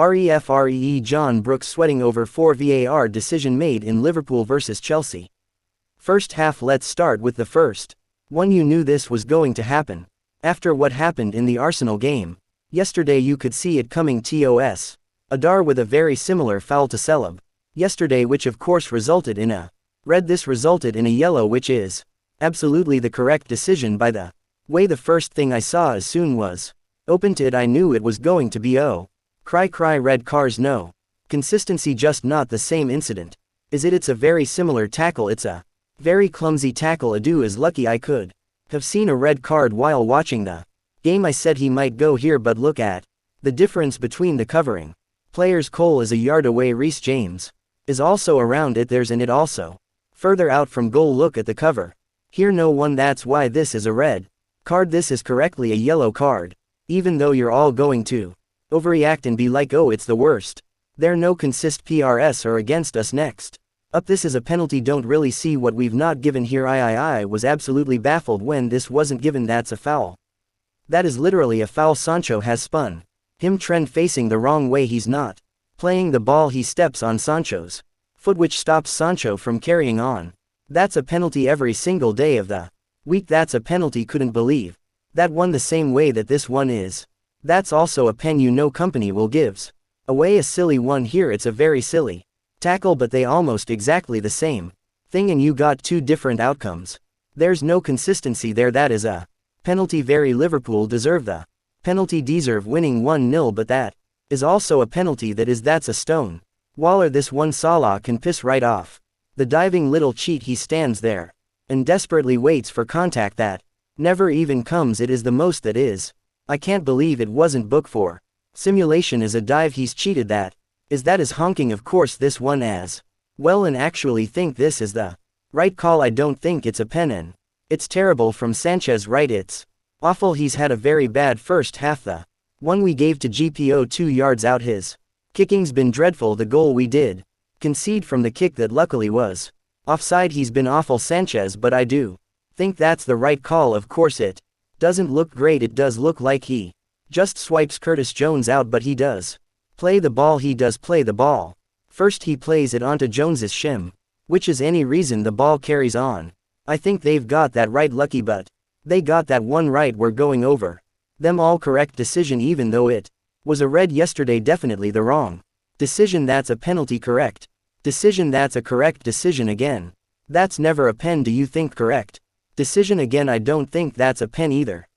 REFREE John Brooks sweating over 4 VAR decision made in Liverpool vs Chelsea. First half. Let's start with the first one. You knew this was going to happen. After what happened in the Arsenal game yesterday, you could see it coming. TOS. Adar with a very similar foul to Celeb yesterday, which of course resulted in a red. This resulted in a yellow, which is absolutely the correct decision by the way. The first thing I saw as soon was open to it, I knew it was going to be cry red cars. No consistency, just not the same incident. Is it? It's a very similar tackle. It's a very clumsy tackle. Adu is lucky I could have seen a red card while watching the game. I said he might go here, but look at the difference between the covering players. Cole is a yard away. Reece James is also around it. There's an it also further out from goal. Look at the cover here. No one. That's why this is a red card. This is correctly a yellow card. Even though you're all going to overreact and be like, oh, it's the worst, there no consist. PRS are against us. Next up, this is a penalty. Don't really see what we've not given here. I was absolutely baffled when this wasn't given. That's a foul. That is literally a foul. Sancho has spun him. Trend facing the wrong way. He's not playing the ball. He steps on Sancho's foot, which stops Sancho from carrying on. That's a penalty every single day of the week. That's a penalty. Couldn't believe that one the same way that this one is. That's also a pen. You know company will gives away a silly one here. It's a very silly tackle, but they almost exactly the same thing, and you got two different outcomes. There's no consistency there. That is a penalty. Very Liverpool deserve the penalty, deserve winning 1-0, but that is also a penalty. That's a stone Waller. This one Salah can piss right off. The diving little cheat. He stands there and desperately waits for contact that never even comes. It is the most that is. I can't believe it wasn't booked for simulation as a dive. He's cheated. That is honking. Of course this one as well, and actually think this is the right call. I don't think it's a pen, and it's terrible from Sanchez. Right, it's awful. He's had a very bad first half. The one we gave to GPO 2 yards out, his kicking's been dreadful. The goal we did concede from the kick that luckily was offside, he's been awful, Sanchez, but I do think that's the right call. Of course it doesn't look great. It does look like he just swipes Curtis Jones out, but he does play the ball. He does play the ball. First he plays it onto Jones's shim, which is any reason the ball carries on. I think they've got that right. Lucky, but they got that one right. We're going over them all. Correct decision, even though it was a red yesterday. Definitely the wrong decision. That's a penalty. Correct decision. That's a correct decision again. That's never a pen. Do you think correct decision again? I don't think that's a pen either.